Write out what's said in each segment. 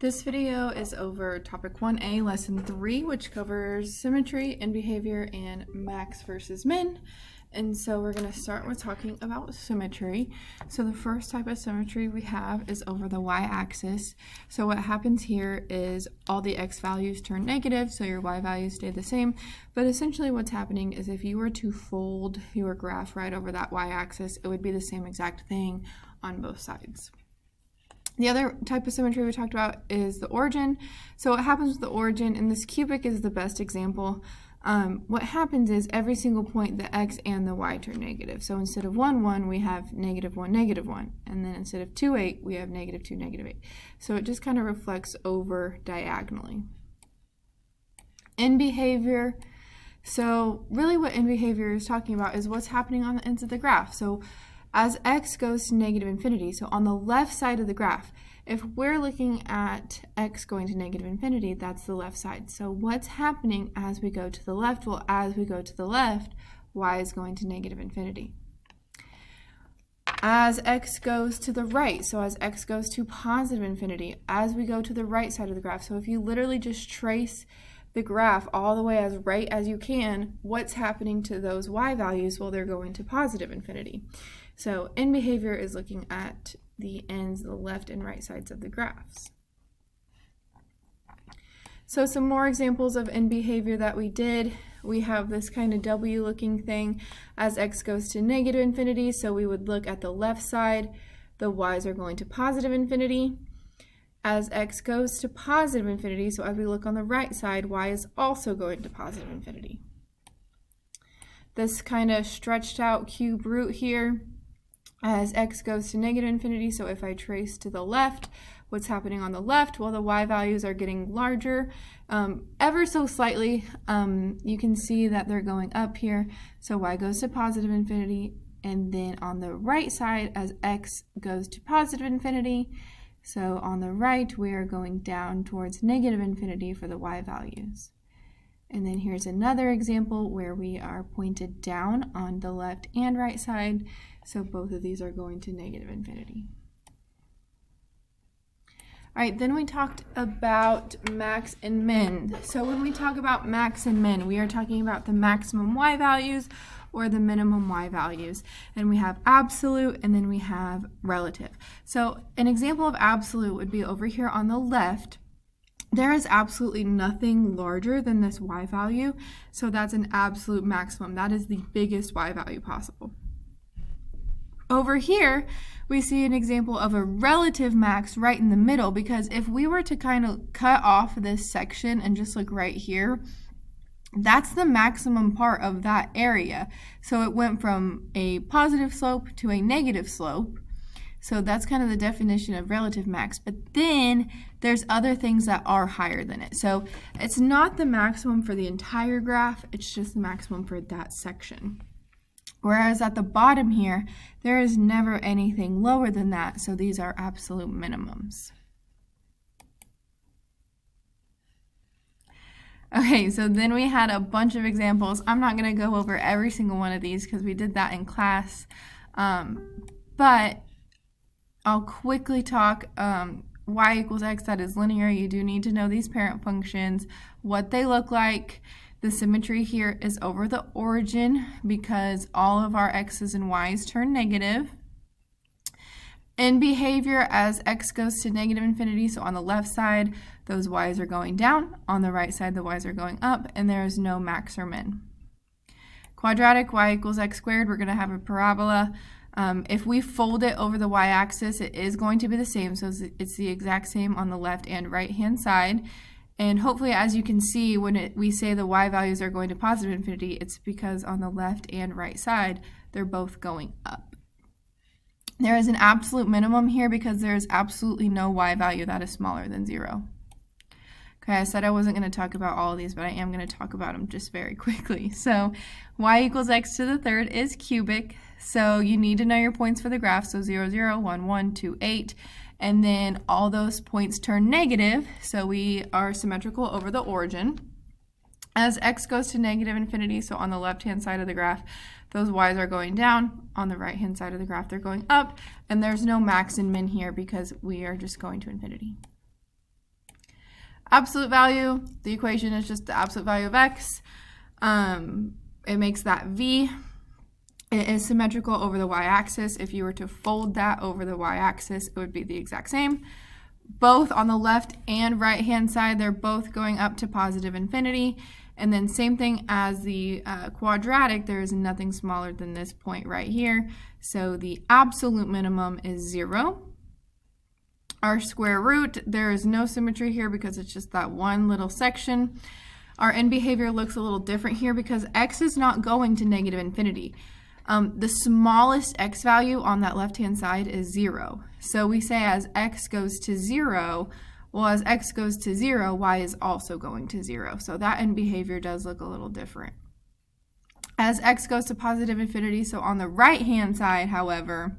This video is over topic 1A, lesson 3, which covers symmetry in behavior and max versus min. And so we're going to start with talking about symmetry. So the first type of symmetry we have is over the y-axis. So what happens here is all the x values turn negative, so your y values stay the same. But essentially what's happening is if you were to fold your graph right over that y-axis, it would be the same exact thing on both sides. The other type of symmetry we talked about is the origin. So what happens with the origin, and this cubic is the best example, what happens is every single point the x and the y turn negative. So instead of 1, 1, we have -1, -1. And then instead of 2, 8, we have -2, -8. So it just kind of reflects over diagonally. In behavior, so really what in behavior is talking about is what's happening on the ends of the graph. So as x goes to -infinity, so on the left side of the graph, if we're looking at x going to -infinity, that's the left side. So what's happening as we go to the left? Well, as we go to the left, y is going to -infinity. As x goes to the right, so as x goes to +infinity, as we go to the right side of the graph, so if you literally just trace the graph all the way as right as you can, what's happening to those y values? Well, they're going to +infinity. So in behavior is looking at the ends, the left and right sides of the graphs. So some more examples of in behavior that we did. We have this kind of W looking thing as x goes to -infinity. So we would look at the left side, the y's are going to +infinity. As x goes to +infinity, so as we look on the right side, y is also going to +infinity. This kind of stretched out cube root here, as x goes to -infinity, so if I trace to the left, what's happening on the left? Well, the y values are getting larger ever so slightly. You can see that they're going up here, so y goes to +infinity, and then on the right side, as x goes to +infinity, so on the right, we are going down towards -infinity for the y values. And then here's another example where we are pointed down on the left and right side. So both of these are going to -infinity. All right, then we talked about max and min. So when we talk about max and min, we are talking about the maximum y values or the minimum y values. And we have absolute and then we have relative. So an example of absolute would be over here on the left. There is absolutely nothing larger than this y value, so that's an absolute maximum. That is the biggest y value possible. Over here, we see an example of a relative max right in the middle, because if we were to kind of cut off this section and just look right here, that's the maximum part of that area. So it went from a positive slope to a negative slope. So that's kind of the definition of relative max. But then there's other things that are higher than it. So it's not the maximum for the entire graph, it's just the maximum for that section. Whereas at the bottom here, there is never anything lower than that, so these are absolute minimums. Okay, so then we had a bunch of examples. I'm not going to go over every single one of these because we did that in class, but I'll quickly talk y equals x, that is linear. You do need to know these parent functions, what they look like. The symmetry here is over the origin because all of our x's and y's turn negative. In behavior, as x goes to -infinity, so on the left side, those y's are going down. On the right side, the y's are going up, and there is no max or min. Quadratic, y equals x squared, we're going to have a parabola. If we fold it over the y-axis, it is going to be the same, so it's the exact same on the left and right-hand side. And hopefully, as you can see, when we say the y values are going to +infinity, it's because on the left and right side, they're both going up. There is an absolute minimum here because there is absolutely no y value that is smaller than 0. Okay, I said I wasn't going to talk about all of these, but I am going to talk about them just very quickly. So y equals x to the third is cubic. So you need to know your points for the graph. So 0, 0, 1, 1, 2, 8. And then all those points turn negative. So we are symmetrical over the origin. As x goes to -infinity, so on the left-hand side of the graph, those y's are going down. On the right-hand side of the graph, they're going up. And there's no max and min here because we are just going to infinity. absolute value, the equation is just the absolute value of x. It makes that v. It is symmetrical over the y-axis. If you were to fold that over the y-axis, it would be the exact same. Both on the left and right-hand side, they're both going up to positive infinity. And then same thing as the quadratic, there is nothing smaller than this point right here. So the absolute minimum is 0. Our square root, there is no symmetry here because it's just that one little section. Our end behavior looks a little different here because x is not going to negative infinity. The smallest x value on that left-hand side is 0. So we say as x goes to 0, well, as x goes to 0, y is also going to 0. So that end behavior does look a little different. As x goes to positive infinity, so on the right-hand side, however,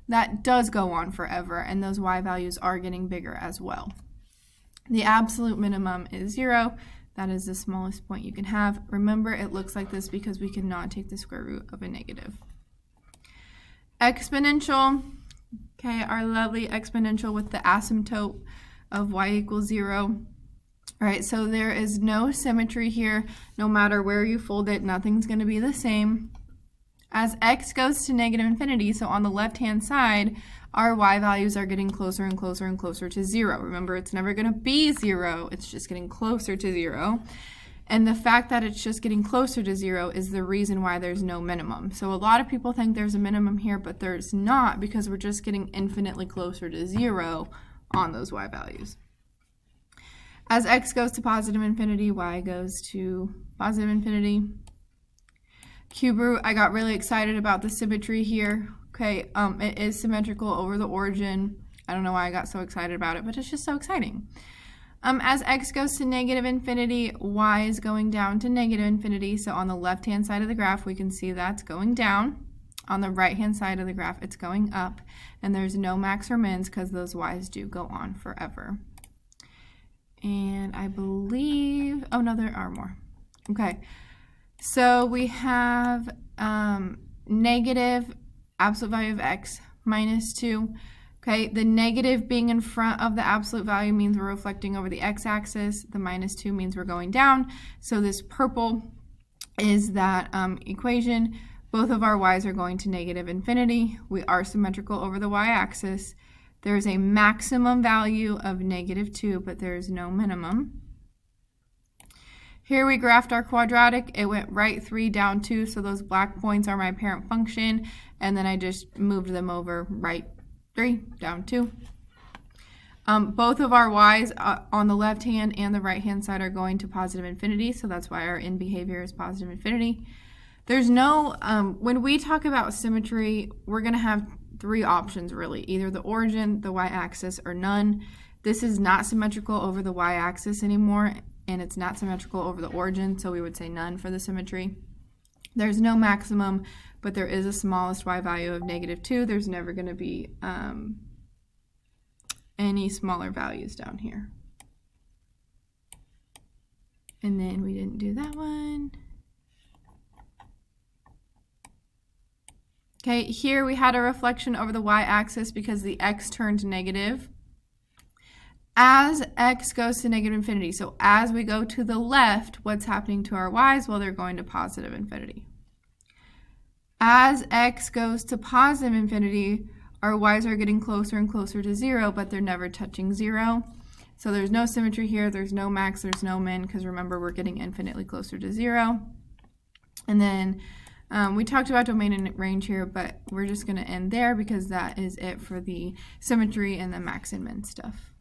that does go on forever, and those y values are getting bigger as well. The absolute minimum is 0. That is the smallest point you can have. Remember, it looks like this because we cannot take the square root of a negative. Exponential, okay, our lovely exponential with the asymptote of y equals 0. All right, so there is no symmetry here. No matter where you fold it, nothing's going to be the same. As x goes to negative infinity, so on the left-hand side, our y values are getting closer and closer and closer to 0. Remember, it's never going to be 0. It's just getting closer to 0. And the fact that it's just getting closer to 0 is the reason why there's no minimum. So a lot of people think there's a minimum here, but there's not because we're just getting infinitely closer to 0 on those y values. As x goes to positive infinity, y goes to positive infinity. Cube root, I got really excited about the symmetry here. Okay, it is symmetrical over the origin. I don't know why I got so excited about it, but it's just so exciting. As x goes to negative infinity, y is going down to negative infinity. So on the left-hand side of the graph, we can see that's going down. On the right-hand side of the graph, it's going up. And there's no max or mins because those y's do go on forever. And I believe, oh no, there are more. Okay, so we have negative absolute value of x minus 2. Okay, the negative being in front of the absolute value means we're reflecting over the x-axis. The minus 2 means we're going down. So this purple is that equation. Both of our y's are going to negative infinity. We are symmetrical over the y-axis. There's a maximum value of negative 2, but there's no minimum. Here we graphed our quadratic. It went right 3 down 2, so those black points are my parent function, and then I just moved them over right 3 down 2. Both of our y's on the left hand and the right hand side are going to positive infinity, so that's why our end behavior is positive infinity. There's no, when we talk about symmetry, we're going to have 3 options really, either the origin, the y-axis, or none. This is not symmetrical over the y-axis anymore, and it's not symmetrical over the origin, so we would say none for the symmetry. There's no maximum, but there is a smallest y value of negative 2. There's never going to be any smaller values down here. And then we didn't do that one. Okay, here we had a reflection over the y-axis because the x turned negative. As x goes to negative infinity, so as we go to the left, what's happening to our y's? Well, they're going to positive infinity. As x goes to positive infinity, our y's are getting closer and closer to 0, but they're never touching 0. So there's no symmetry here, there's no max, there's no min, because remember, we're getting infinitely closer to 0. And then we talked about domain and range here, but we're just going to end there because that is it for the symmetry and the max and min stuff.